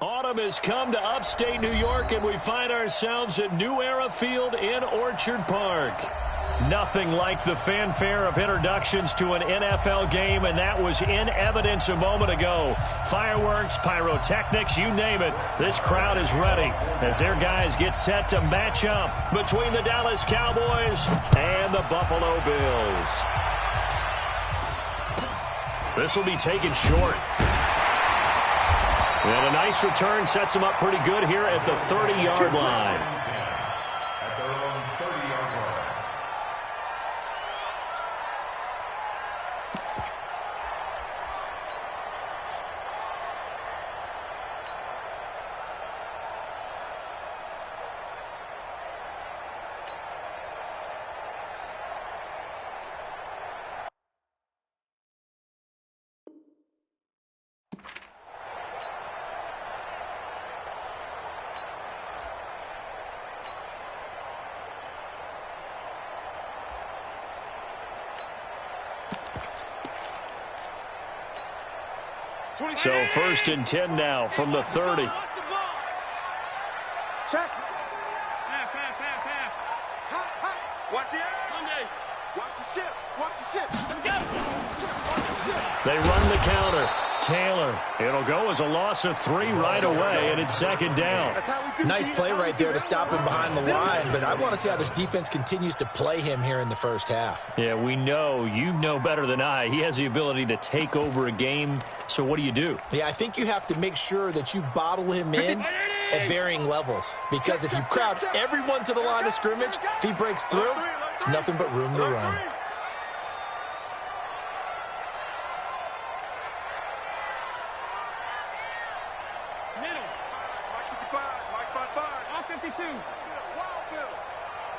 Autumn has come to upstate New York, and we find ourselves at New Era Field in Orchard Park. Nothing like the fanfare of introductions to an NFL game, and that was in evidence a moment ago. Fireworks, pyrotechnics, you name it. This crowd is ready as their guys get set to match up between the Dallas Cowboys and the Buffalo Bills. This will be taken short. And a nice return sets them up pretty good here at the 30-yard line. At their own 30-yard line. So 1st and 10 now from the 30. Check. Pass. Watch the air. Monday. Watch the ship. Watch the ship. They run the counter. Taylor. It'll go as a loss of 3 right away, and it's 2nd down. Nice play right there to stop him behind the line, but I want to see how this defense continues to play him here in the first half. Yeah, we know. You know better than I. He has the ability to take over a game, so what do you do? Yeah, I think you have to make sure that you bottle him in at varying levels, because if you crowd everyone to the line of scrimmage, if he breaks through, there's nothing but room to run.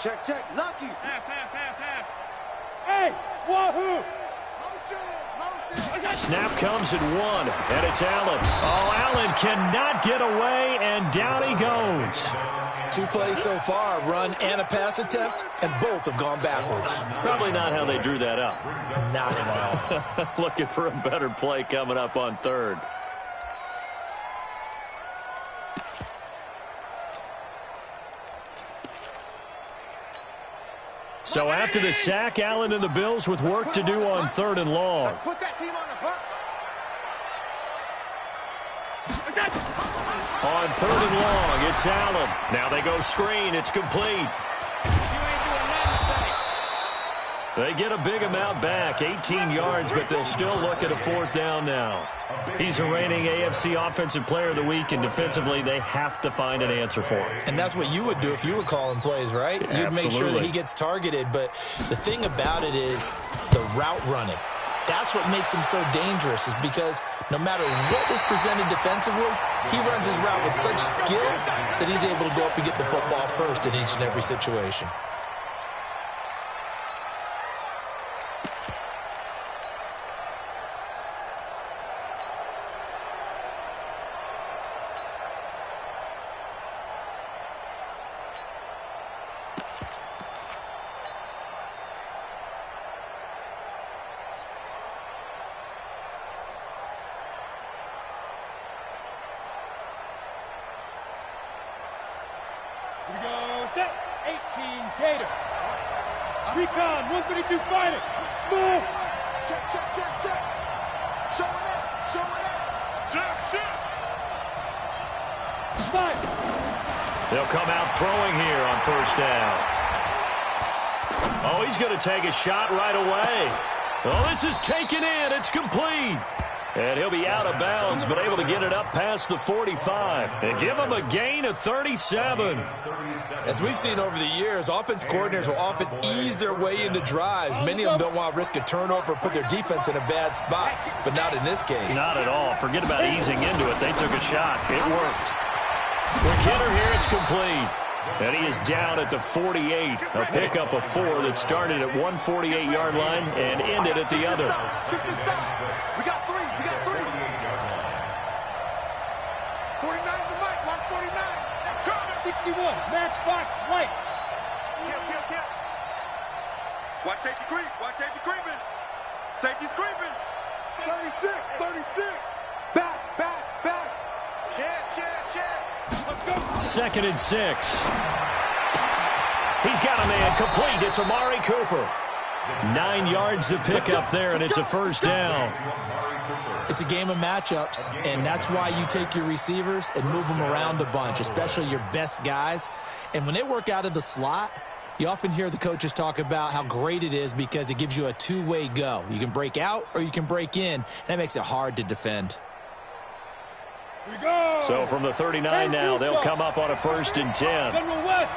Check. Lucky. Half. Hey, wahoo! Snap comes at 1, and it's Allen. Oh, Allen cannot get away, and down he goes. 2 plays so far, run and a pass attempt, and both have gone backwards. Probably not how they drew that up. Not at all. Looking for a better play coming up on 3rd. So after the sack, Allen and the Bills with work to do on 3rd and long. Let's put that team on the bus. On 3rd and long, it's Allen. Now they go screen. It's complete. They get a big amount back, 18 yards, but they'll still look at a 4th down now. He's the reigning AFC Offensive Player of the Week, and defensively they have to find an answer for him. And that's what you would do if you were calling plays, right? Yeah, you'd make sure that he gets targeted, but the thing about it is the route running. That's what makes him so dangerous, is because no matter what is presented defensively, he runs his route with such skill that he's able to go up and get the football first in each and every situation. Here we go, set. 18 Gator. Recon, 132 fighter. Smooth. Check. Showing up. Check. Five. They'll come out throwing here on 1st down. Oh, he's going to take a shot right away. Oh, this is taken in. It's complete. And he'll be out of bounds, but able to get it up past the 45 and give him a gain of 37. As we've seen over the years, offense coordinators will often ease their way into drives. Many of them don't want to risk a turnover or put their defense in a bad spot, but not in this case. Not at all. Forget about easing into it. They took a shot. It worked. McKinnon here, it's complete. And he is down at the 48. A pickup of 4 that started at 148-yard line and ended at the other. We got 3. 49 the mic. Watch 49. 61, matchbox white. Kill. Watch safety creep. Safety's creeping. 36. Back. Chance. 2nd and 6. He's got a man complete. It's Amari Cooper. 9 yards to pick up there, and it's a first down. It's a game of matchups, and that's why you take your receivers and move them around a bunch, especially your best guys. And when they work out of the slot, you often hear the coaches talk about how great it is because it gives you a two-way go. You can break out or you can break in. That makes it hard to defend. So from the 39 now, they'll come up on a 1st and 10. General West.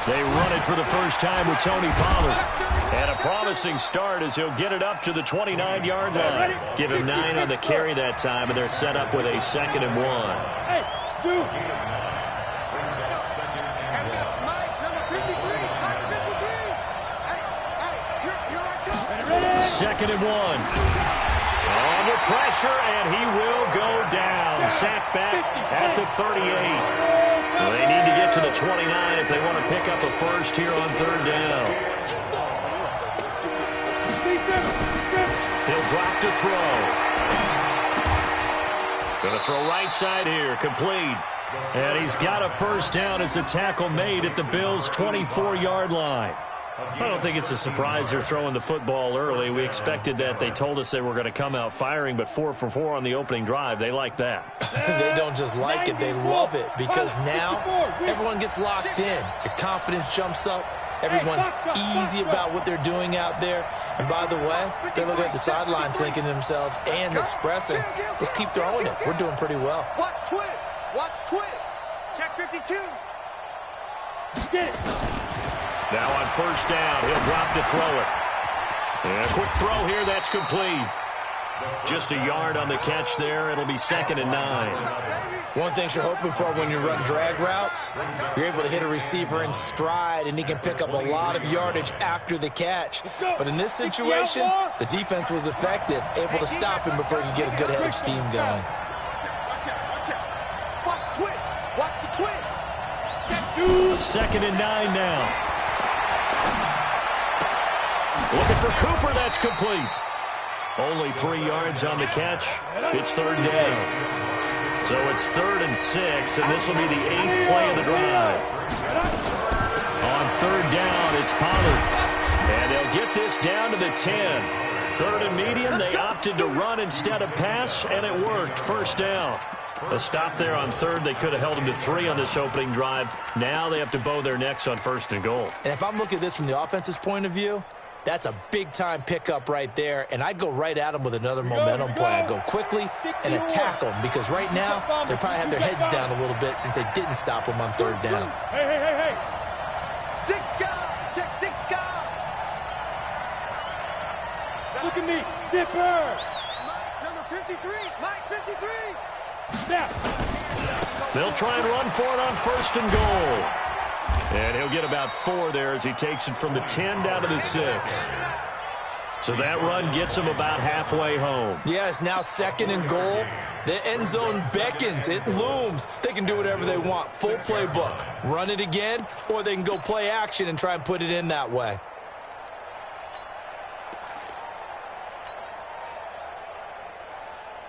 They run it for the first time with Tony Pollard. And a promising start as he'll get it up to the 29-yard line. Give him 9 on the carry that time, and they're set up with a 2nd and 1. Hey, shoot. Second and 1. Under pressure, and he will go down. Sacked back at the 38. They need to get to the 29 if they want to pick up a first here on 3rd down. He'll drop to throw. Going to throw right side here, complete. And he's got a first down as a tackle made at the Bills' 24-yard line. I don't think it's a surprise they're throwing the football early. We expected that. They told us they were going to come out firing, but 4 for 4 on the opening drive. They like that. They don't just like it, they love it, because now everyone gets locked in. Your confidence jumps up. Everyone's easy about what they're doing out there. And by the way, they're looking at the sideline thinking to themselves and expressing, let's keep throwing it. We're doing pretty well. Watch twist. Watch twist. Check 52. Get it. Now on 1st down, he'll drop to throw it. And a quick throw here, that's complete. Just a yard on the catch there. It'll be 2nd and 9. One thing you're hoping for when you run drag routes, you're able to hit a receiver in stride, and he can pick up a lot of yardage after the catch. But in this situation, the defense was effective, able to stop him before he could get a good head of steam going. Watch twist. Watch the twist. 2nd and 9 now. Looking for Cooper, that's complete. Only 3 yards on the catch. It's 3rd down. So it's 3rd and 6, and this will be the 8th play of the drive. On 3rd down, it's Pollard. And they'll get this down to the 10. 3rd and medium, they opted to run instead of pass, and it worked. 1st down. A stop there on 3rd. They could have held him to 3 on this opening drive. Now they have to bow their necks on 1st and goal. And if I'm looking at this from the offense's point of view, that's a big-time pickup right there, and I go right at them with another momentum play. I go quickly and attack them because right now they probably have their heads down a little bit since they didn't stop them on 3rd down. Hey. 6 guard. Check 6 guard. Look at me. Zipper. Mike, number 53. Mike, 53. Snap. They'll try and run for it on 1st and goal. And he'll get about 4 there as he takes it from the 10 down to the 6. So that run gets him about halfway home. Yeah, it's now 2nd and goal. The end zone beckons. It looms. They can do whatever they want. Full playbook. Run it again, or they can go play action and try and put it in that way.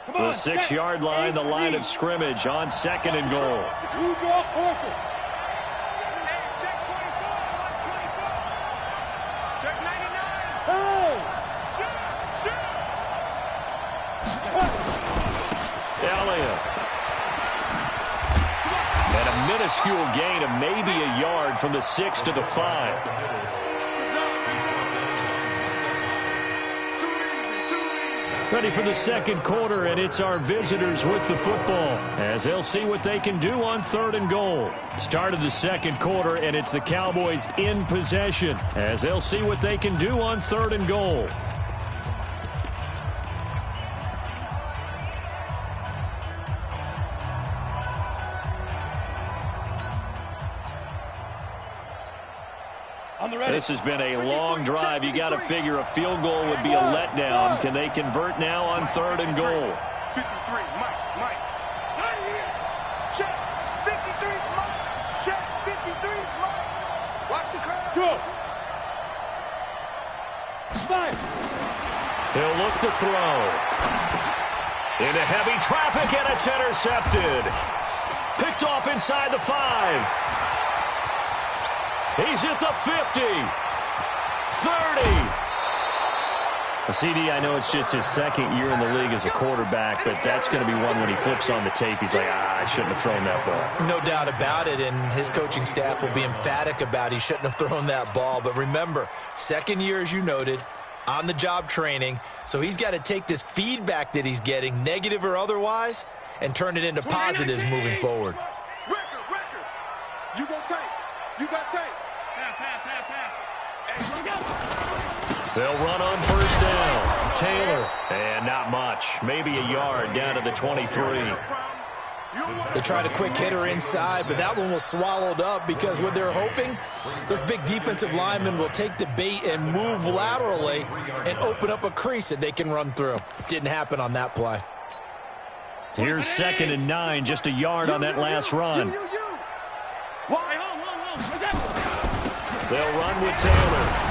The 6-yard line, the line of scrimmage on 2nd and goal. Who draw Corker? Check 24. Watch 24. Check 99. Hey! Elliott. And a minuscule gain of maybe a yard from the 6 to the 5. Ready for the 2nd quarter, and it's our visitors with the football as they'll see what they can do on 3rd and goal. Start of the 2nd quarter, and it's the Cowboys in possession as they'll see what they can do on 3rd and goal. This has been a long drive. You got to figure a field goal would be a letdown. Can they convert now on 3rd and goal? 53, Mike. Check 53, Mike. Check 53, Mike. Watch the crowd. Go. Fire. He'll look to throw. Into heavy traffic, and it's intercepted. Picked off inside the 5. He's at the 50. 30. CD, I know it's just his second year in the league as a quarterback, but that's going to be one when he flips on the tape. He's like, I shouldn't have thrown that ball. No doubt about it, and his coaching staff will be emphatic about he shouldn't have thrown that ball. But remember, second year, as you noted, on-the-job training, so he's got to take this feedback that he's getting, negative or otherwise, and turn it into positives moving forward. Record. You got tape. You got tape. They'll run on first down. Taylor. And not much. Maybe a yard down to the 23. They tried a quick hitter inside, but that one was swallowed up because what they're hoping, those big defensive linemen will take the bait and move laterally and open up a crease that they can run through. Didn't happen on that play. Here's 2nd and 9, just a yard on that last run. They'll run with Taylor.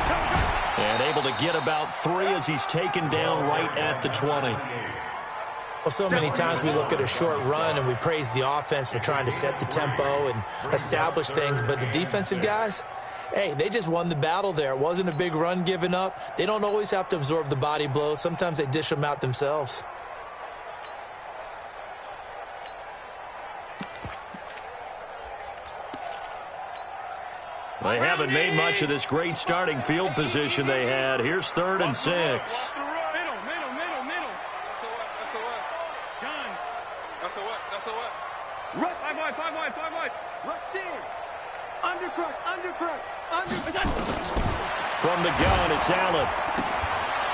And able to get about 3 as he's taken down right at the 20. Well, so many times we look at a short run and we praise the offense for trying to set the tempo and establish things, but the defensive guys, hey, they just won the battle there. It wasn't a big run given up. They don't always have to absorb the body blows. Sometimes they dish them out themselves. They haven't made much of this great starting field position they had. Here's 3rd and 6. Middle. That's a what? Rush. 5 wide. Rush in. Undercrush. From the gun, it's Allen.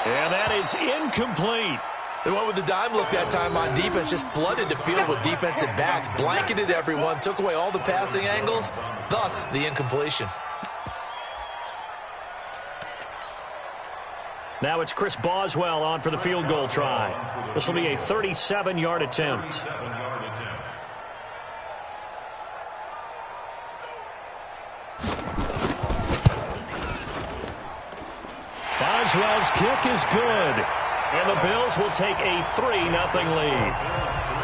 And that is incomplete. They went with the dime look that time on defense, just flooded the field with defensive backs, blanketed everyone, took away all the passing angles, thus the incompletion. Now it's Chris Boswell on for the field goal try. This will be a 37-yard attempt. Boswell's kick is good. And the Bills will take a 3-0 lead.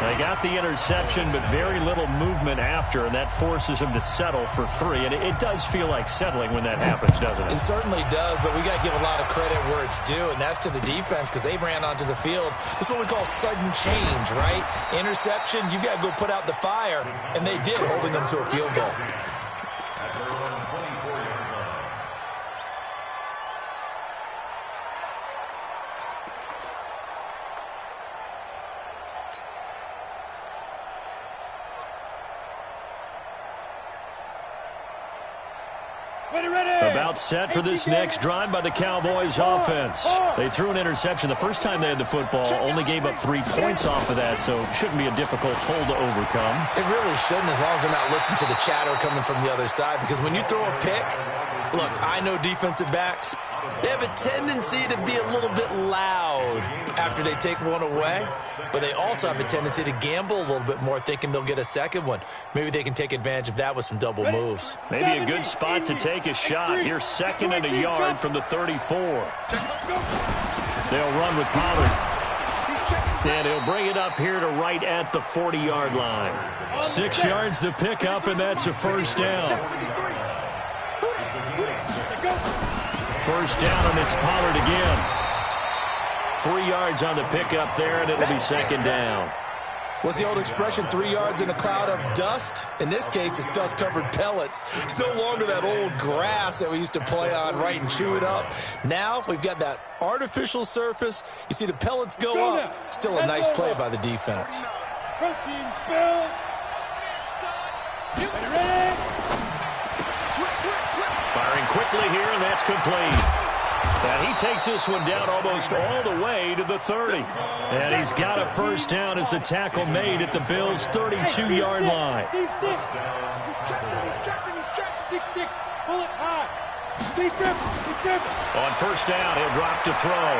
They got the interception, but very little movement after, and that forces them to settle for 3. And it does feel like settling when that happens, doesn't it? It certainly does, but we got to give a lot of credit where it's due, and that's to the defense because they ran onto the field. This is what we call sudden change, right? Interception, you got to go put out the fire, and they did, holding them to a field goal. About set for this next drive by the Cowboys offense. They threw an interception the first time they had the football, only gave up 3 points off of that, so shouldn't be a difficult hole to overcome. It really shouldn't, as long as they're not listening to the chatter coming from the other side, because when you throw a pick, look, I know defensive backs, they have a tendency to be a little bit loud after they take one away, but they also have a tendency to gamble a little bit more, thinking they'll get a second one. Maybe they can take advantage of that with some double moves. Maybe a good spot to take a shot. Here's 2nd and a yard from the 34. They'll run with Pollard. And he'll bring it up here to right at the 40-yard line. 6 yards the pickup, and that's a first down. First down, and it's Pollard again. 3 yards on the pickup there, and it'll be 2nd down. What's the old expression, 3 yards in a cloud of dust? In this case, it's dust-covered pellets. It's no longer that old grass that we used to play on, right, and chew it up. Now we've got that artificial surface. You see the pellets go up. Still a nice play by the defense. Protein spill. Ready? Firing quickly here, and that's complete. And he takes this one down almost all the way to the 30. And he's got a first down as the tackle made at the Bills' 32-yard line. He's checking. Pull it high. Deep grip. On first down, he'll drop to throw.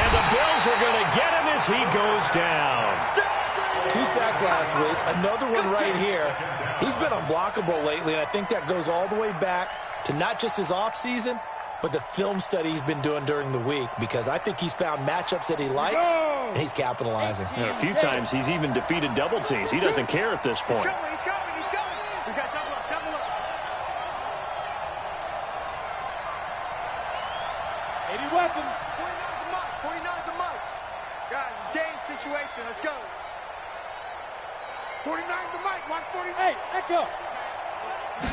And the Bills are going to get him as he goes down. 2 sacks last week, another one right here. He's been unblockable lately, and I think that goes all the way back to not just his offseason, but the film study he's been doing during the week, because I think he's found matchups that he likes, and he's capitalizing. And a few times he's even defeated double teams. He doesn't care at this point. He's coming. We got double up. 80 weapons. 49's the mic. Guys, it's game situation. Let's go. 49's the mic. Watch 49. Hey, Echo.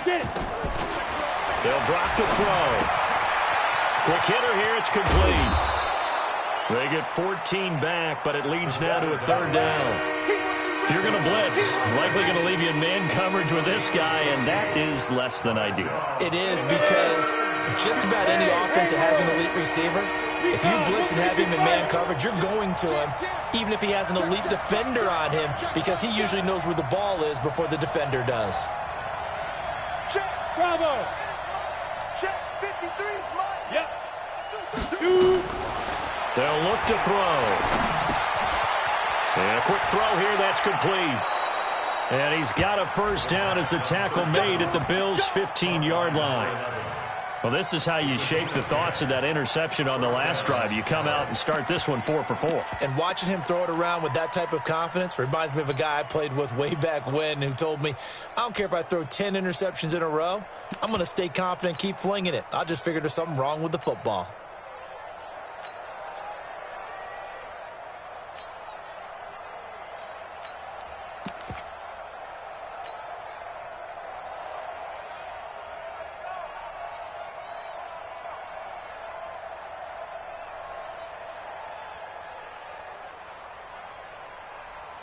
Get it. They'll drop the throw. Quick hitter here. It's complete. They get 14 back, but it leads now to a third down. If you're going to blitz, likely going to leave you in man coverage with this guy, and that is less than ideal. It is, because just about any offense that has an elite receiver, if you blitz and have him in man coverage, you're going to him, even if he has an elite defender on him, because he usually knows where the ball is before the defender does. Check. Bravo. Check. 53's mine. Yep. Shoot. They'll look to throw. And a quick throw here, that's complete. And he's got a first down as a tackle made at the Bills' 15-yard line. Well, this is how you shape the thoughts of that interception on the last drive. You come out and start this one 4 for 4. And watching him throw it around with that type of confidence reminds me of a guy I played with way back when who told me, I don't care if I throw 10 interceptions in a row. I'm going to stay confident, keep flinging it. I just figured there's something wrong with the football.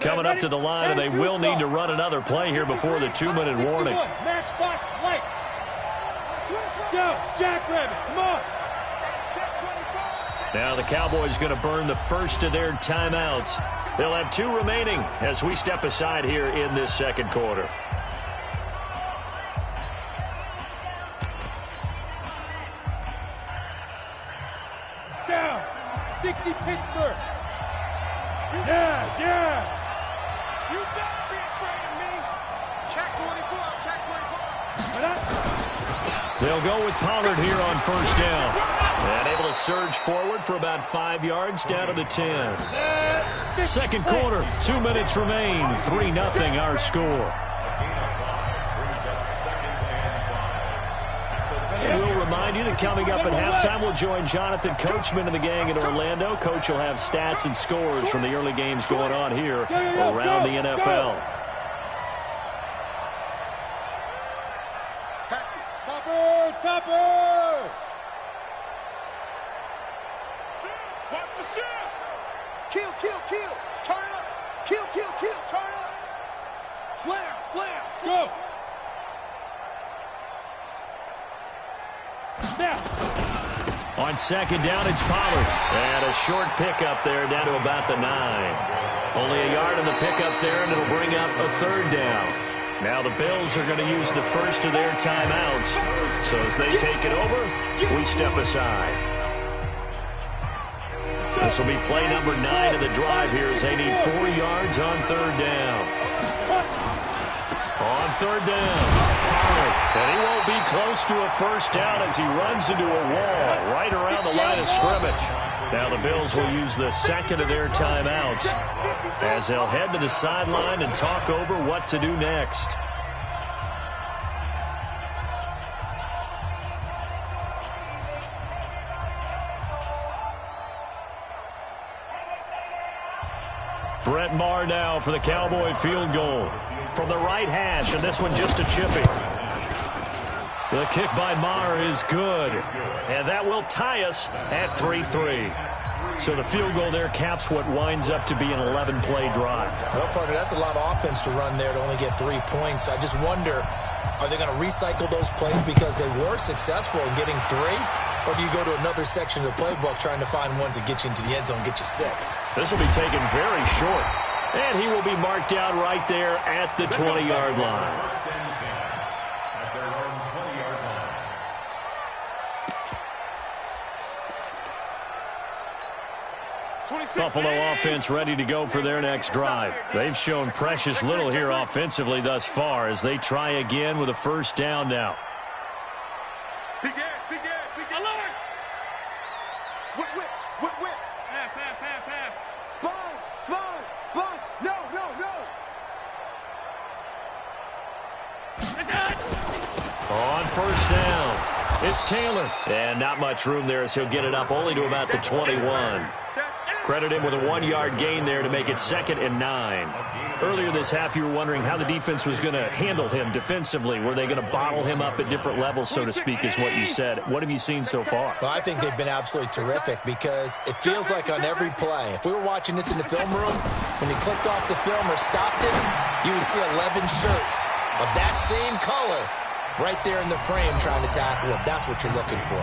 Coming up to the line, and they will need to run another play here before the 2-minute warning. Matchbox lights. Go, Jackrabbit, come on. Now the Cowboys going to burn the first of their timeouts. They'll have 2 remaining as we step aside here in this second quarter. Down. 60 Pittsburgh. Yeah. You better be afraid of me. Check 24. Check 24. They'll go with Pollard here on first down. And able to surge forward for about 5 yards down to the 10. Second quarter, 2 minutes remain. 3-0 our score. And we'll remind you that coming up at halftime, we'll join Jonathan Coachman and the gang in Orlando. Coach will have stats and scores from the early games going on here around the NFL. Topper! Watch the shot. Kill. Turn it up. Kill. Turn it up. Slam. Go! Now! On second down, it's Pollard. And a short pickup there down to about the 9. Only a yard on the pickup there, and it'll bring up a third down. Now the Bills are going to use the first of their timeouts. So as they take it over, we step aside. This will be play number 9 of the drive here as they need 4 yards on third down. On third down, Pollard. And he won't be close to a first down as he runs into a wall right around the line of scrimmage. Now the Bills will use the second of their timeouts as they'll head to the sideline and talk over what to do next. Brett Maher now for the Cowboy field goal from the right hash, and this one just a chippy. The kick by Maher is good, and that will tie us at 3-3. So the field goal there caps what winds up to be an 11-play drive. Well, partner, that's a lot of offense to run there to only get 3 points. I just wonder, are they going to recycle those plays because they were successful in getting 3? Or do you go to another section of the playbook trying to find ones that get you into the end zone and get you 6? This will be taken very short. And he will be marked down right there at the 20-yard line. Buffalo offense ready to go for their next drive. They've shown precious little here offensively thus far as they try again with a first down now. Alert! first down. It's Taylor. And not much room there as he'll get it up only to about the 21. Credit him with a 1-yard gain there to make it 2nd and 9. Earlier this half, you were wondering how the defense was going to handle him defensively. Were they going to bottle him up at different levels, so to speak, is what you said. What have you seen so far? Well, I think they've been absolutely terrific because it feels like on every play, if we were watching this in the film room, when he clicked off the film or stopped it, you would see 11 shirts of that same color right there in the frame trying to tackle him. That's what you're looking for.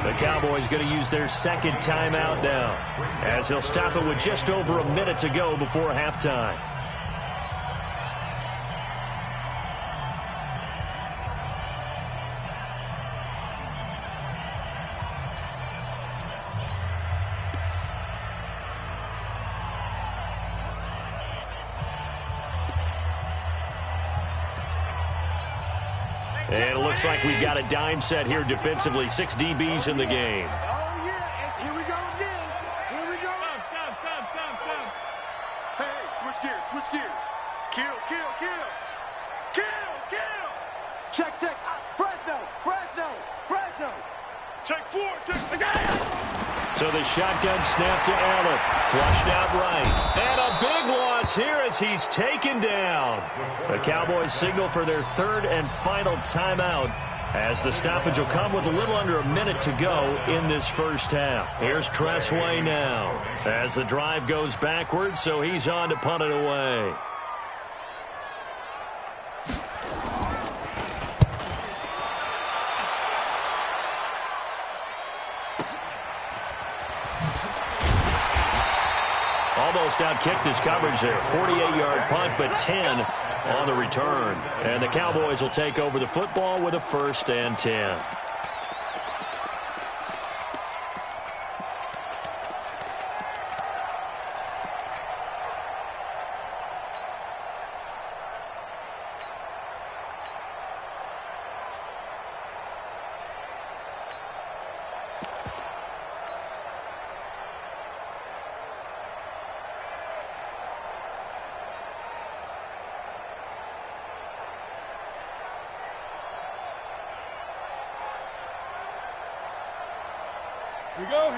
The Cowboys going to use their second timeout now, as they'll stop it with just over a minute to go before halftime. And it looks like we've got a dime set here defensively. 6 DBs in the game. Oh, yeah. And here we go again. Here we go. Stop. Hey, switch gears. Switch gears. Kill. Check. Fresno. Take 4. So the shotgun snap to Allen. Flushed out right. And a big loss here as he's taken down. The Cowboys signal for their 3rd and final timeout, as the stoppage will come with a little under a minute to go in this first half. Here's Tressway now as the drive goes backwards, so he's on to punt it away. Almost outkicked his coverage there. 48-yard punt, but 10 on the return. And the Cowboys will take over the football with a 1st and 10.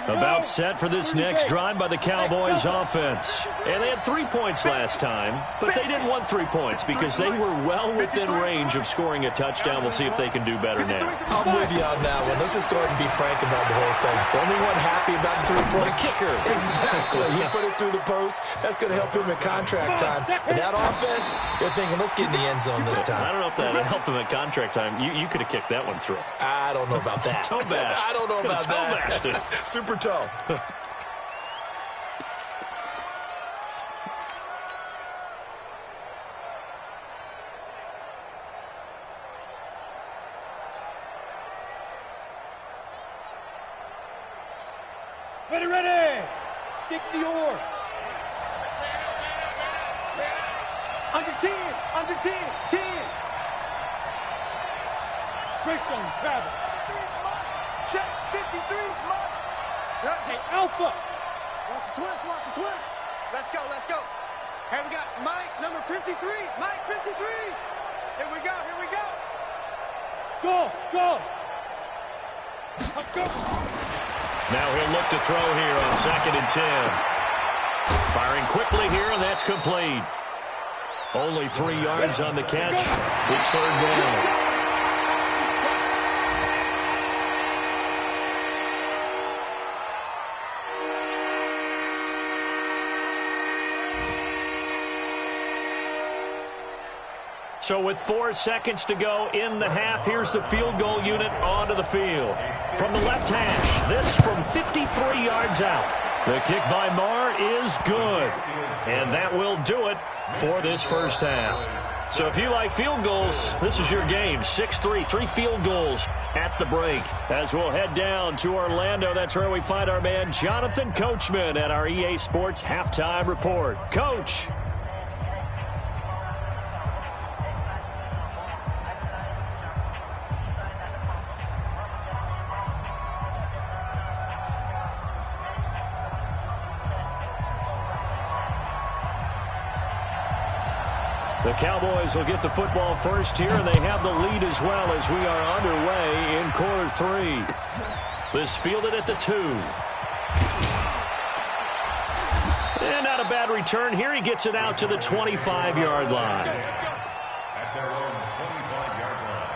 About set for this next drive by the Cowboys offense. And they had 3 points last time, but they didn't want 3 points because they were well within range of scoring a touchdown. We'll see if they can do better now. I'm with you on that one. Let's just go ahead and be frank about the whole thing. The only one happy about the 3-point kicker. Exactly. He put it through the post. That's going to help him in contract time. But that offense, they're thinking, let's get in the end zone this time. I don't know if that helped him at contract time. You could have kicked that one through. I don't know about that. Toe bash. I don't know about that. Super toe. Ready. 60 or. Under 10. Greystone travel. Check. 53's Mike. Hey, Alpha. Watch the twist. Let's go. Here we got Mike, number 53. Mike, 53. Here we go. Go. Now he'll look to throw here on 2nd and 10. Firing quickly here, and that's complete. Only 3 yards on the catch. It's 3rd down. So with 4 seconds to go in the half, here's the field goal unit onto the field. From the left hash, this from 53 yards out. The kick by Marr is good. And that will do it for this first half. So if you like field goals, this is your game. 6-3, 3 field goals at the break. As we'll head down to Orlando, that's where we find our man Jonathan Coachman at our EA Sports Halftime Report. Coach. The Cowboys will get the football first here, and they have the lead as well as we are underway in quarter 3. This fielded at the 2. And not a bad return here. He gets it out to the 25-yard line. At their own 25-yard line.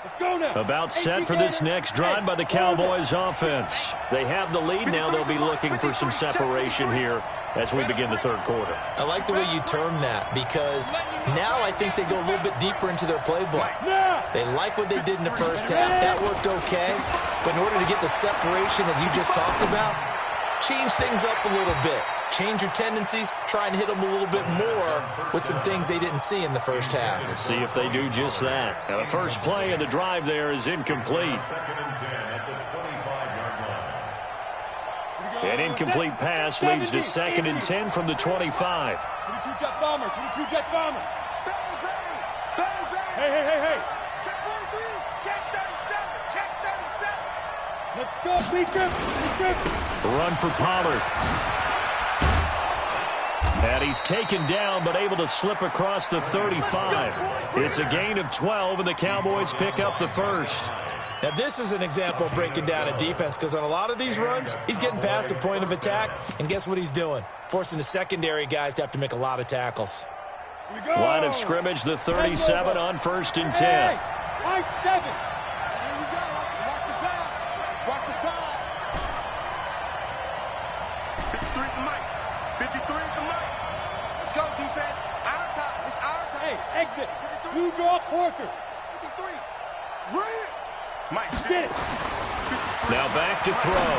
Let's go now. About set for this next drive by the Cowboys offense. They have the lead. Now they'll be looking for some separation here as we begin the third quarter. I like the way you term that because now I think they go a little bit deeper into their playbook. They like what they did in the first half. That worked okay. But in order to get the separation that you just talked about, change things up a little bit. Change your tendencies, try and hit them a little bit more with some things they didn't see in the first half. Let's see if they do just that. Now, the first play of the drive there is incomplete. Second and 10 at the 25-yard line. An incomplete pass leads to second and 10 from the 25. 22 jet bomber, 22 jet bomber. Hey. Check 43, check 37, check 37. Let's go, Beacon. Run for Pollard. And he's taken down, but able to slip across the 35. It's a gain of 12, and the Cowboys pick up the first. Now, this is an example of breaking down a defense because on a lot of these runs, he's getting past the point of attack, and guess what he's doing? Forcing the secondary guys to have to make a lot of tackles. Line of scrimmage, the 37 on first and 10. Hey, I-7. Here we go. Watch the pass. Watch the pass. 53 at the mic. 53 at the mic. Let's go, defense. Our time. It's our time. Hey, exit. Blue draw Corkers. 53. Bring it. Mike, Get it. Now back to throw.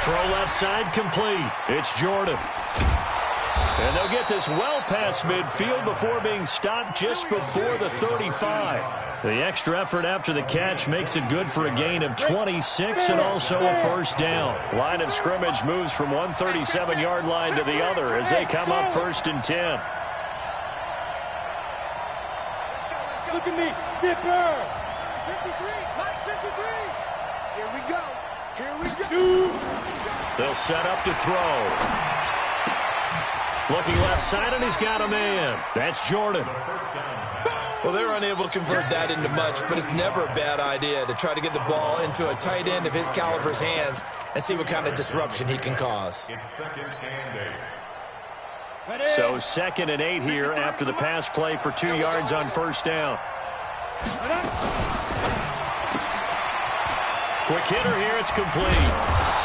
Throw left side complete. It's Jordan. And they'll get this well past midfield before being stopped just before the 35. The extra effort after the catch makes it good for a gain of 26 and also a first down. Line of scrimmage moves from one 37-yard line to the other as they come up first and 10. Look at me. Zipper. 53. Mike, 53. Here we go. They'll set up to throw. Looking left side, and he's got a man. That's Jordan. Well, they're unable to convert that into much, but it's never a bad idea to try to get the ball into a tight end of his caliber's hands and see what kind of disruption he can cause. It's second and 8. So 2nd and 8 here after the pass play for 2 yards on first down. Quick hitter here, it's complete.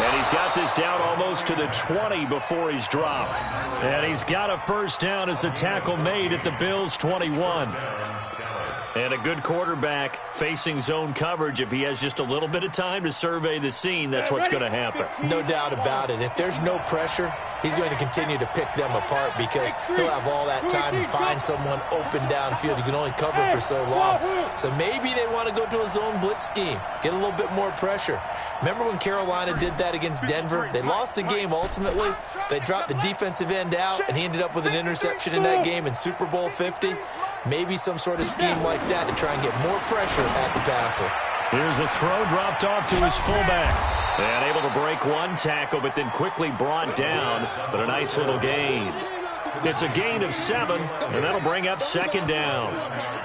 And he's got this down almost to the 20 before he's dropped. And he's got a first down as the tackle made at the Bills' 21. And a good quarterback facing zone coverage. If he has just a little bit of time to survey the scene, that's what's going to happen. No doubt about it. If there's no pressure, he's going to continue to pick them apart because he'll have all that time to find someone open downfield. He can only cover for so long. So maybe they want to go to a zone blitz scheme, get a little bit more pressure. Remember when Carolina did that against Denver? They lost the game ultimately. They dropped the defensive end out, and he ended up with an interception in that game in Super Bowl 50. Maybe some sort of scheme like that to try and get more pressure at the passer. Here's a throw dropped off to his fullback. And able to break one tackle, but then quickly brought down. But a nice little gain. It's a gain of 7, and that'll bring up second down.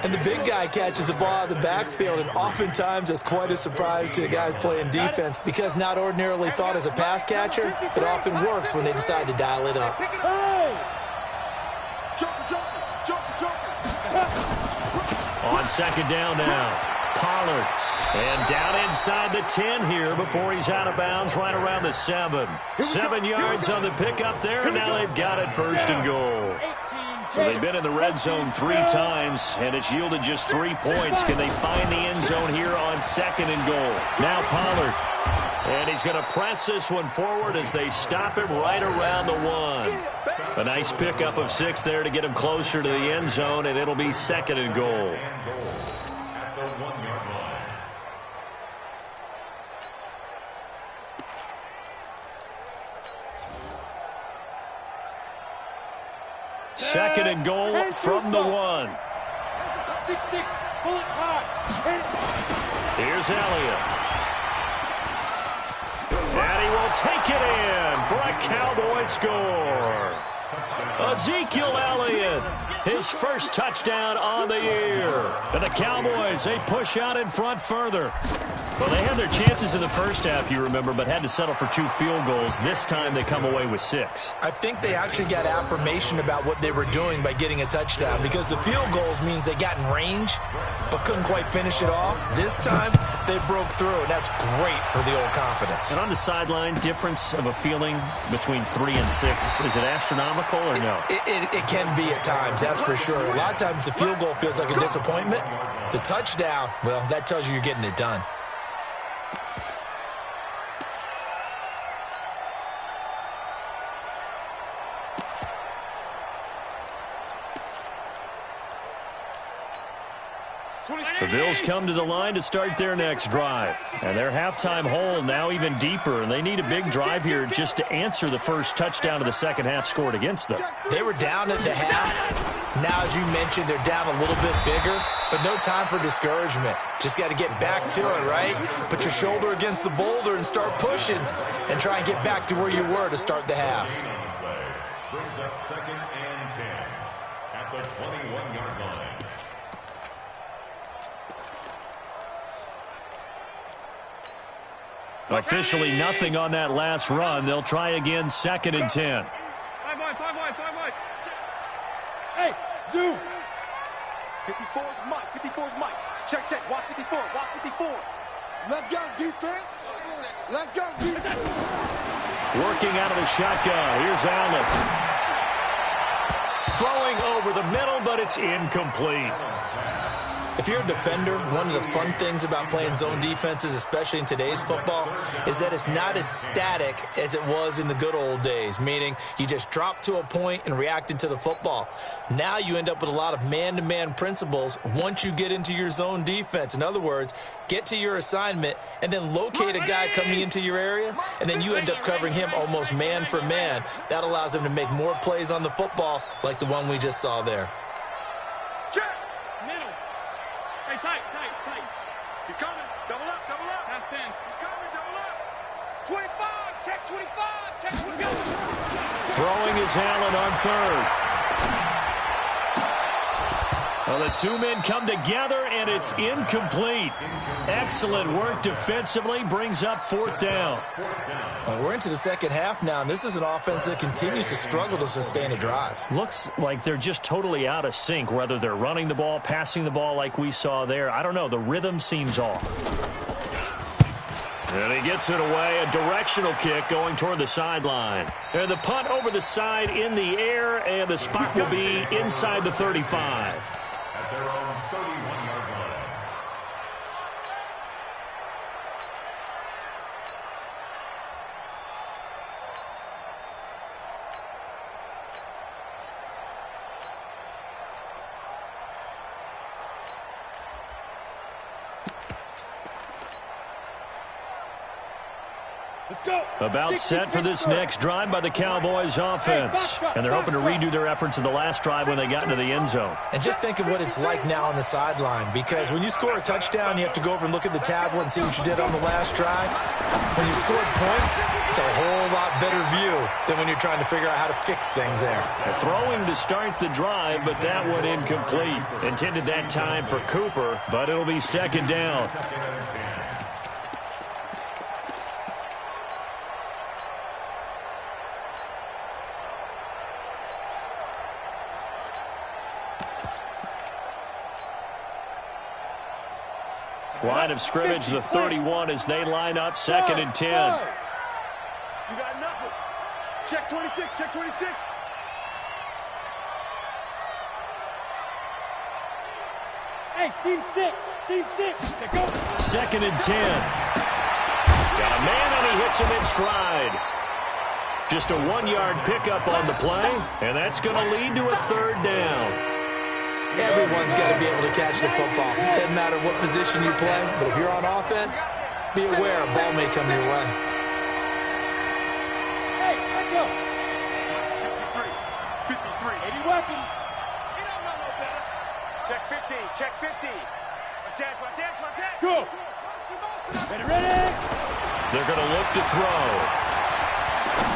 And the big guy catches the ball out of the backfield, and oftentimes it's quite a surprise to the guys playing defense because not ordinarily thought as a pass catcher, it often works when they decide to dial it up. On second down now, Pollard. And down inside the 10 here before he's out of bounds right around the 7. 7 yards on the pickup there, and now they've got it first and goal. So they've been in the red zone 3 times, and it's yielded just 3 points. Can they find the end zone here on second and goal? Now Pollard. And he's going to press this one forward as they stop him right around the 1. A nice pickup of 6 there to get him closer to the end zone, and it'll be second and goal. At the 1-yard line. Second and goal from the 1. 6-6, pull it high. Here's Elliott. And he will take it in for a Cowboy score. Ezekiel Elliott, his first touchdown on the year. And the Cowboys, they push out in front further. Well, they had their chances in the first half, you remember, but had to settle for 2 field goals. This time they come away with 6. I think they actually got affirmation about what they were doing by getting a touchdown, because the field goals means they got in range but couldn't quite finish it off. This time they broke through, and that's great for the old confidence. And on the sideline, difference of a feeling between 3 and 6, is it astronomical or no? It can be at times, that's for sure. A lot of times the field goal feels like a disappointment. The touchdown, well, that tells you you're getting it done. The Bills come to the line to start their next drive. And their halftime hole now even deeper, and they need a big drive here just to answer the first touchdown of the second half scored against them. They were down at the half. Now, as you mentioned, they're down a little bit bigger, but no time for discouragement. Just got to get back to it, right? Put your shoulder against the boulder and start pushing and try and get back to where you were to start the half. Brings up 2nd and 10 at the 21-yard line. Officially nothing on that last run. They'll try again 2nd and 10. 5 wide. Hey, zoom. 54's Mike. 54's Mike. Check. Watch 54. Watch 54. Let's go, defense. Let's go, defense. Working out of the shotgun. Here's Allen. Throwing over the middle, but it's incomplete. If you're a defender, one of the fun things about playing zone defenses, especially in today's football, is that it's not as static as it was in the good old days, meaning you just dropped to a point and reacted to the football. Now you end up with a lot of man-to-man principles once you get into your zone defense. In other words, get to your assignment and then locate a guy coming into your area, and then you end up covering him almost man for man. That allows him to make more plays on the football like the one we just saw there. Tight. He's coming. Double up. Half 10. He's coming. Double up. 25, check 25, check 25. Throwing is Allen on 3rd. Well, the 2 men come together, and it's incomplete. Excellent work defensively, brings up 4th down. We're into the second half now, and this is an offense that continues to struggle to sustain a drive. Looks like they're just totally out of sync, whether they're running the ball, passing the ball like we saw there. I don't know. The rhythm seems off. And he gets it away, a directional kick going toward the sideline. And the punt over the side in the air, and the spot will be inside the 35. At their own 31-yard line. Let's go. About set for this next drive by the Cowboys offense. And they're hoping to redo their efforts in the last drive when they got into the end zone. And just think of what it's like now on the sideline, because when you score a touchdown, you have to go over and look at the tablet and see what you did on the last drive. When you scored points, it's a whole lot better view than when you're trying to figure out how to fix things there. Throwing to start the drive, but that one incomplete. Intended that time for Cooper, but it'll be 2nd down. Line of scrimmage, the 31, as they line up 2nd and 10. You got nothing. Check 26. Check 26. Hey, seam 6. Go. 2nd and 10. Got a man, and he hits him in stride. Just a 1-yard pickup on the play, and that's going to lead to a 3rd down. Everyone's got to be able to catch the football. Doesn't matter what position you play, but if you're on offense, be aware a ball may come your way. Hey, let's go. 53. 80 weapons. Check 50. Watch that, watch that, watch that. Go. Ready, ready. They're going to look to throw.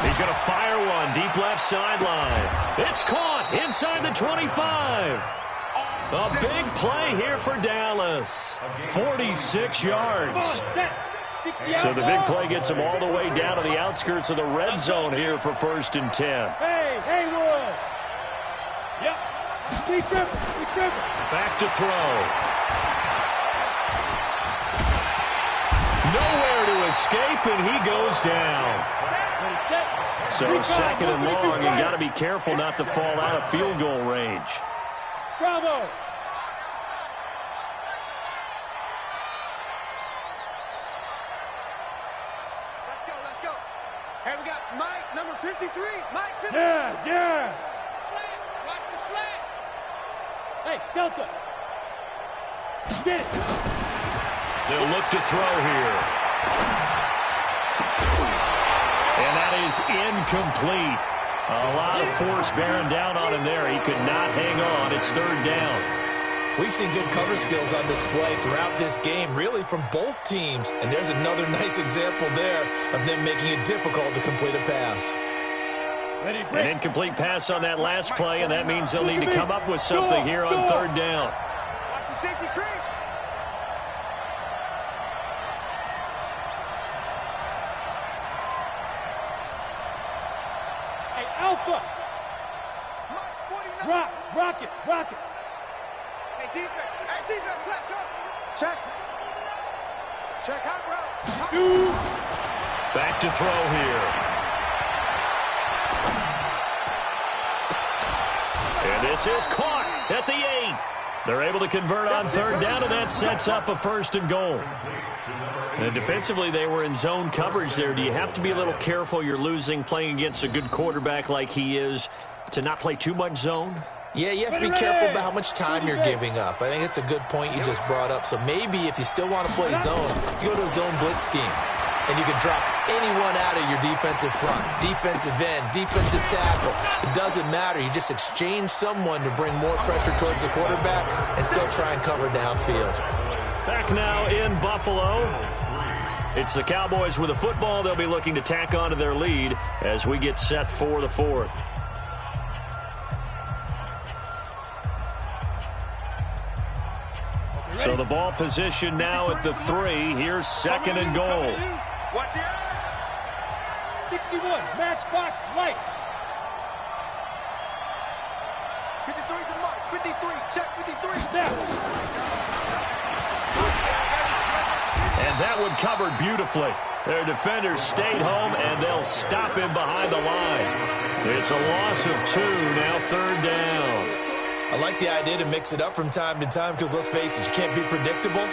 He's going to fire one deep left sideline. It's caught inside the 25. A big play here for Dallas. 46 yards. So the big play gets him all the way down to the outskirts of the red zone here for 1st and 10. Hey, Haywood. Yep. Keep gripping. Back to throw. Nowhere to escape, and he goes down. So 2nd and long, and got to be careful not to fall out of field goal range. Bravo. Let's go. Hey, we got Mike, number 53. Mike, 53. Yes. Slant. Watch the slant. Hey, Delta. Get it. They'll look to throw here. And that is incomplete. A lot of force bearing down on him there. He could not hang on. It's 3rd down. We've seen good cover skills on display throughout this game, really from both teams. And there's another nice example there of them making it difficult to complete a pass. An incomplete pass on that last play, and that means they'll need to come up with something here on 3rd down. Watch the safety creep. Hey, Alpha. Rock it. Hey, defense, left, go. Check out route. 2. Back to throw here. And this is caught at the 8. They're able to convert on 3rd down, and that sets up a 1st and goal. And defensively, they were in zone coverage there. Do you have to be a little careful? You're losing playing against a good quarterback like he is to not play too much zone? Yeah, you have to be careful about how much time you're giving up. I think it's a good point you just brought up. So maybe if you still want to play zone, you go to a zone blitz scheme. And you can drop anyone out of your defensive front, defensive end, defensive tackle. It doesn't matter. You just exchange someone to bring more pressure towards the quarterback and still try and cover downfield. Back now in Buffalo. It's the Cowboys with the football. They'll be looking to tack on to their lead as we get set for the 4th. So the ball position now at the 3. Here's 2nd and goal. Watch the 61, matchbox light. 53 to Mike, 53, check 53. Snap. And that one covered beautifully. Their defenders stayed home, and they'll stop him behind the line. It's a loss of 2, now 3rd down. I like the idea to mix it up from time to time because, let's face it, you can't be predictable.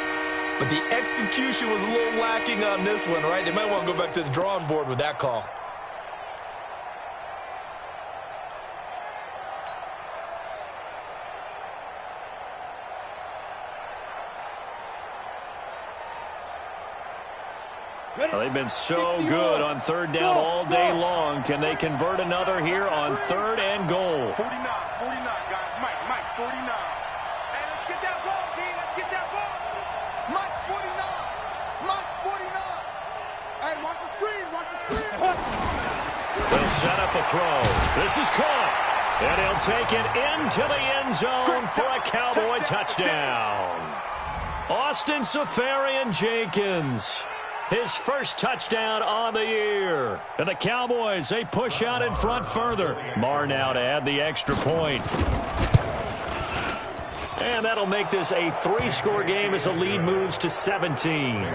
But the execution was a little lacking on this one, right? They might want to go back to the drawing board with that call. Well, they've been so good on 3rd down all day long. Can they convert another here on 3rd and goal? 49, guys. Mike, 49. Hey, let's get that ball, D. Let's get that ball. Mike's 49. Hey, watch the screen. They'll set up a throw. This is caught. And he'll take it into the end zone for a Cowboy touchdown. Austin Seferian-Jenkins. His first touchdown on the year. And the Cowboys, they push out in front further. Marr now to add the extra point. And that'll make this a 3-score game as the lead moves to 17.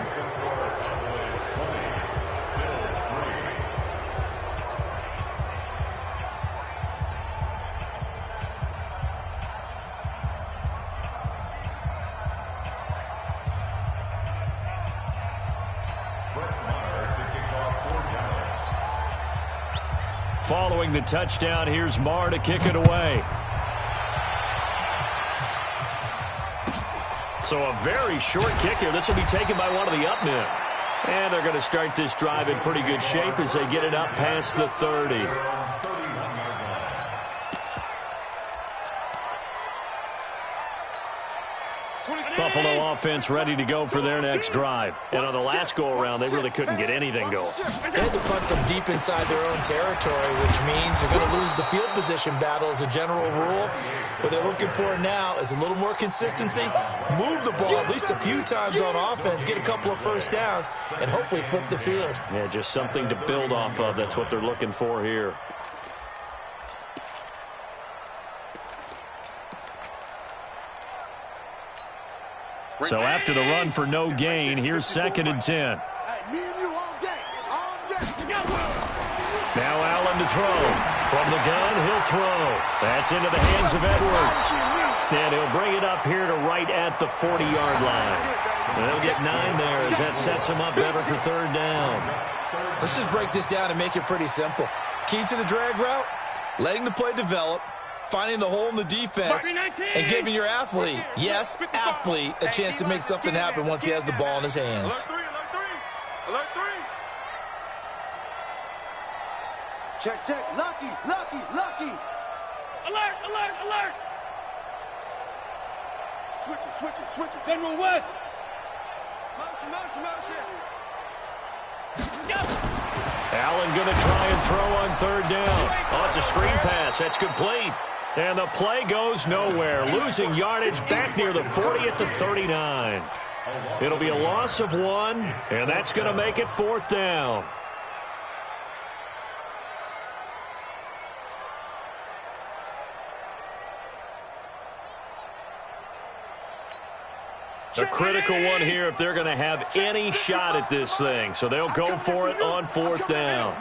Following the touchdown, here's Marr to kick it away. So a very short kick here. This will be taken by one of the up men. And they're going to start this drive in pretty good shape as they get it up past the 30. Buffalo offense ready to go for their next drive. And on the last go-around, they really couldn't get anything going. They had to punt from deep inside their own territory, which means you're going to lose the field position battle as a general rule. What they're looking for now is a little more consistency, move the ball at least a few times on offense, get a couple of first downs, and hopefully flip the field. Yeah, just something to build off of. That's what they're looking for here. So after the run for no gain, here's 2nd and 10. Now Allen to throw. From the gun, he'll throw. That's into the hands of Edwards. And he'll bring it up here to right at the 40-yard line. And they'll get 9 there as that sets him up better for 3rd down. Let's just break this down and make it pretty simple. Key to the drag route, letting the play develop, finding the hole in the defense, and giving your athlete, yes, athlete, a chance to make something happen once he has the ball in his hands. Alert 3. Check, check. Lucky. Alert! Switch it. General West. Motion. Allen going to try and throw on 3rd down. Oh, it's a screen pass. That's complete. And the play goes nowhere. Losing yardage back near the 40 at the 39. It'll be a loss of 1, and that's going to make it 4th down. A critical one here if they're going to have any shot at this thing. So they'll go for it on 4th down.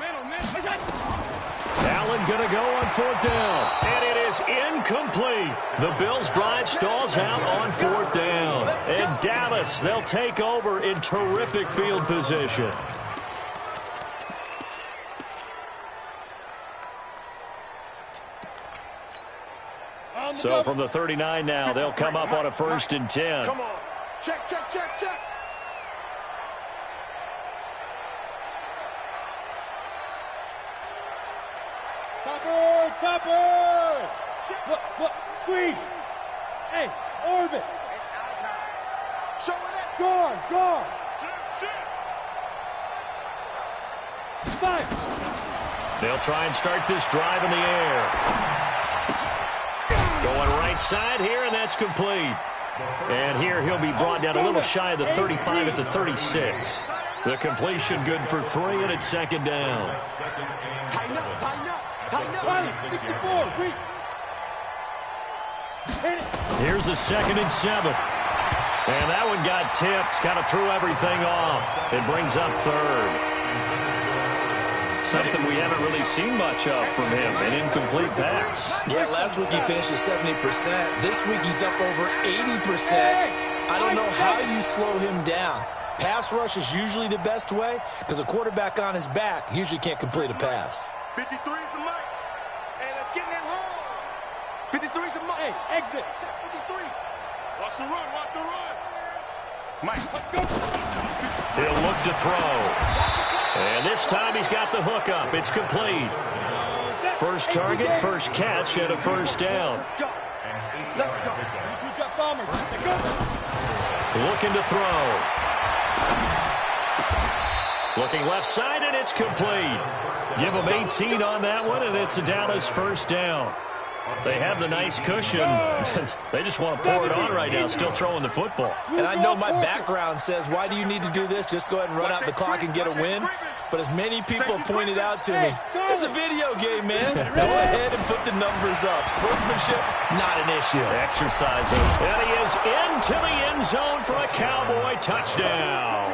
Allen going to go on 4th down. And it is incomplete. The Bills' drive stalls out on 4th down. And Dallas, they'll take over in terrific field position. So from the 39 now, they'll come up on a 1st and 10. Come on. Check. Topper! Look, squeeze! Hey, orbit! It's our time. Show it up. Guard! Five! They'll try and start this drive in the air. Going right side here, and that's complete. And here he'll be brought down a little shy of the 35 at the 36. The completion good for 3, and it's 2nd down. Tighten up. 64, weak. Here's the 2nd and 7. And that one got tipped, kind of threw everything off. It brings up 3rd. Something we haven't really seen much of from him, an incomplete pass. Yeah, last week he finished at 70%. This week he's up over 80%. I don't know how you slow him down. Pass rush is usually the best way because a quarterback on his back usually can't complete a pass. 53 is the mic. Hey, let's get in that hole. 53 is the mic. Hey, exit. Check 53. Watch the run. Mike, let's go. He'll look to throw. And this time he's got the hook up. It's complete. First target, first catch, and a 1st down. Let's go. Two-drop bombers. Let's go. Looking to throw. Looking left side, and it's complete. Give him 18 on that one, and it's a Dallas 1st down. They have the nice cushion. They just want to pour it on right now, still throwing the football. And I know my background says, why do you need to do this? Just go ahead and run out the clock and get a win. But as many people pointed out to me, it's a video game, man. Go ahead and put the numbers up. Sportsmanship, not an issue. Exercise him. And he is into the end zone for a Cowboy touchdown.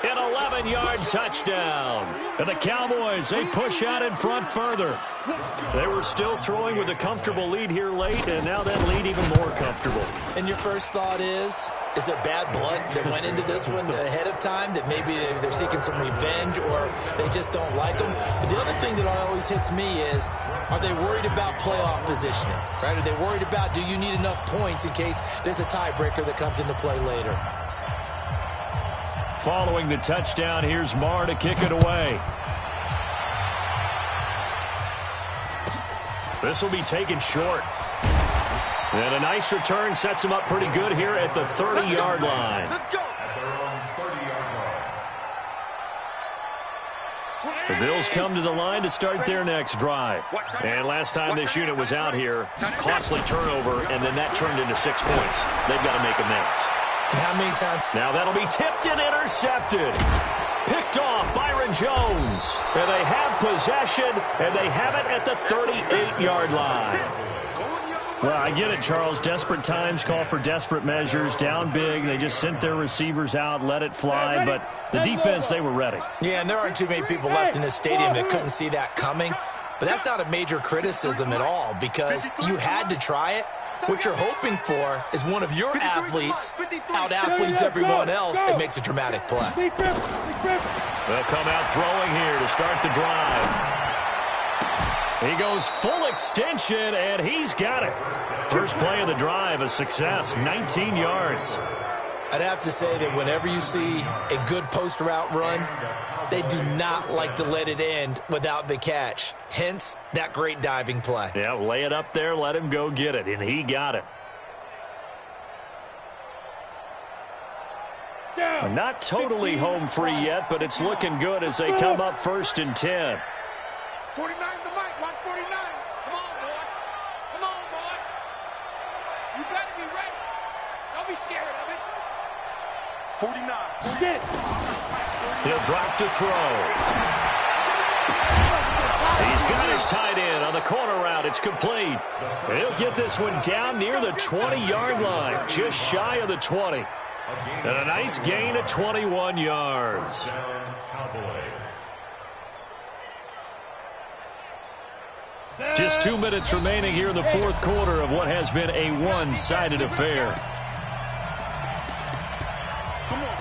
An 11-yard touchdown. And the Cowboys, they push out in front further. They were still throwing with a comfortable lead here late, and now that lead even more comfortable. And your first thought is there bad blood that went into this one ahead of time, that maybe they're seeking some revenge or they just don't like them? But the other thing that always hits me is, are they worried about playoff positioning? Right? Are they worried about, do you need enough points in case there's a tiebreaker that comes into play later? Following the touchdown, here's Marr to kick it away. This will be taken short. And a nice return sets him up pretty good here at the 30-yard line. Let's go. At their own 30-yard line. The Bills come to the line to start their next drive. And last time this unit was out here, costly turnover, and then that turned into 6 points. They've got to make amends. And how many times? Now that'll be tipped and intercepted. Picked off Byron Jones. And they have possession, and they have it at the 38-yard line. Well, I get it, Charles. Desperate times call for desperate measures. Down big. They just sent their receivers out, let it fly. But the defense, they were ready. Yeah, and there aren't too many people left in this stadium that couldn't see that coming. But that's not a major criticism at all because you had to try it. What you're hoping for is one of your athletes out-athletes everyone else and makes a dramatic play. They'll come out throwing here to start the drive. He goes full extension, and he's got it. First play of the drive, a success, 19 yards. I'd have to say that whenever you see a good post route run, they do not like to let it end without the catch. Hence, that great diving play. Yeah, lay it up there, let him go get it, and he got it. Not totally home free yet, but it's looking good as they come up 1st and 10. 49's the mic. Watch 49. Come on, boy. Come on, boy. You better be ready. Don't be scared of it. 49. Get. He'll drop to throw. He's got his tight end on the corner route. It's complete. He'll get this one down near the 20-yard line, just shy of the 20. And a nice gain of 21 yards. Just 2 minutes remaining here in the fourth quarter of what has been a one-sided affair. Come on,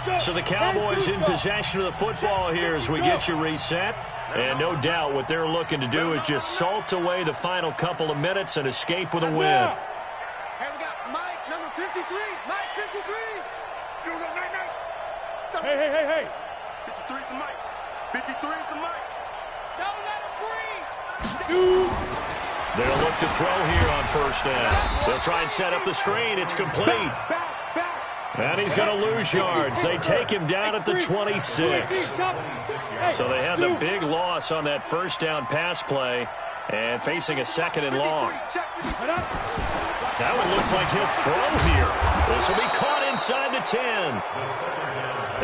fellas. So the Cowboys in possession of the football here as we get you reset. And no doubt what they're looking to do is just salt away the final couple of minutes and escape with a win. Hey, we got Mike, number 53. Mike, 53. You go, Mike. Hey. 53 is the mic. 53 is the mic. Don't let him breathe. They'll look to throw here on first down. They'll try and set up the screen. It's complete. And he's going to lose yards. They take him down at the 26. So they had the big loss on that first down pass play and facing a 2nd and long. Now it looks like he'll throw here. This will be caught inside the 10.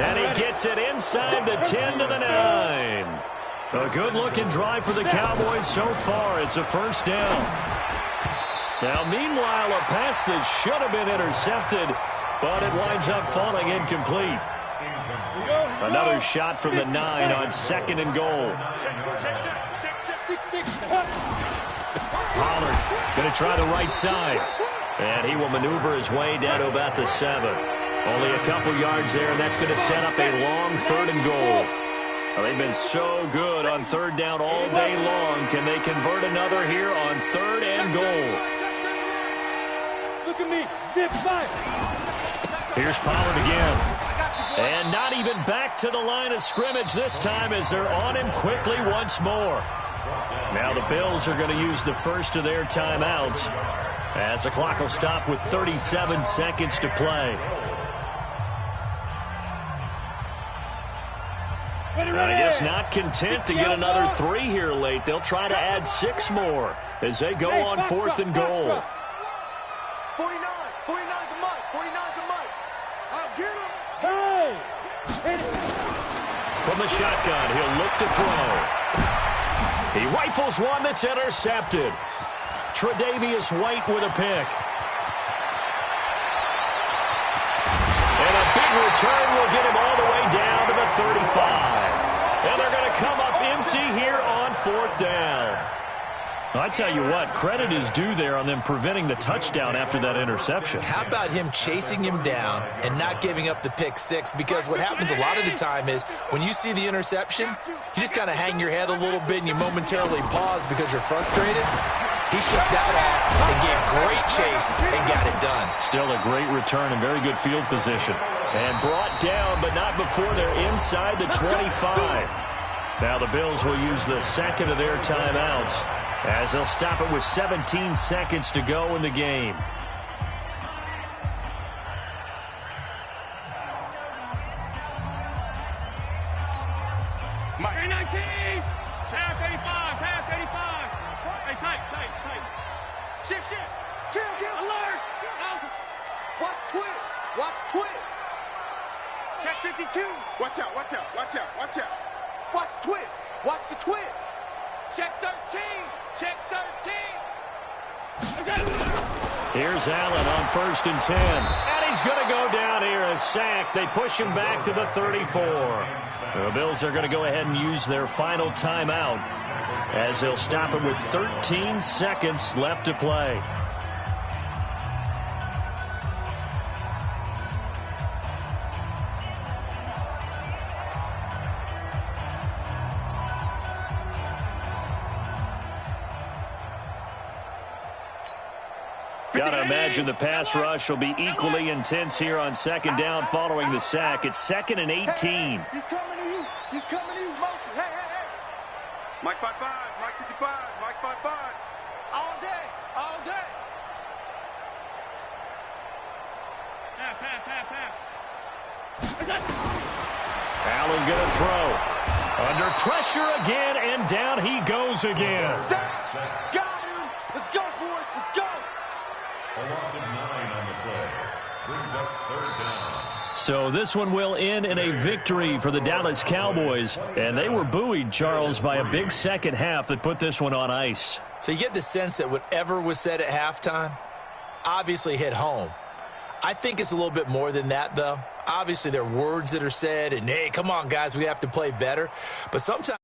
And he gets it inside the 10 to the 9. A good-looking drive for the Cowboys so far. It's a first down. Now, meanwhile, a pass that should have been intercepted, but it winds up falling incomplete. Another shot from the 9 on 2nd and goal. Pollard going to try the right side. And he will maneuver his way down to about the 7. Only a couple yards there, and that's going to set up a long 3rd and goal. Well, they've been so good on 3rd down all day long. Can they convert another here on 3rd and goal? Look at me. Zip five. Here's Pollard again. And not even back to the line of scrimmage this time as they're on him quickly once more. Now the Bills are going to use the first of their timeouts as the clock will stop with 37 seconds to play. I guess not content to get another 3 here late. They'll try to add 6 more as they go on 4th and goal. 49's the mic. 49's the mic. I'll get him. Hey. From the shotgun, he'll look to throw. He rifles one that's intercepted. Tre'Davious White with a pick. And a big return will get him all the way down to the 35. And they're going to come up empty here on 4th down. I tell you what, credit is due there on them preventing the touchdown after that interception. How about him chasing him down and not giving up the pick 6? Because what happens a lot of the time is when you see the interception, you just kind of hang your head a little bit and you momentarily pause because you're frustrated. He shook that off and gave great chase and got it done. Still a great return and very good field position. And brought down, but not before they're inside the 25. Now the Bills will use the second of their timeouts as they'll stop it with 17 seconds to go in the game. Half 85. Hey, tight. Shift. Kill. Alert. Watch twist. Check 52. Watch out. Watch twist. Watch the twist. Check 13. Here's Allen on 1st and 10. And he's going to go down here, a sack. They push him back to the 34. The Bills are going to go ahead and use their final timeout as they'll stop it with 13 seconds left to play. Got to imagine the pass rush will be equally intense here on 2nd down following the sack. It's 2nd and 18. He's coming to you. Motion. Hey. Mike 5-5. Mike 55. Mike 5-5. All day. Pass. Allen going to throw. Under pressure again, and down he goes again. Got him. Let's go for it. Let's go. A loss of 9 on the play. Brings up 3rd down. So this one will end in a victory for the Dallas Cowboys. And they were buoyed, Charles, by a big second half that put this one on ice. So you get the sense that whatever was said at halftime obviously hit home. I think it's a little bit more than that, though. Obviously, there are words that are said, and, hey, come on, guys, we have to play better. But sometimes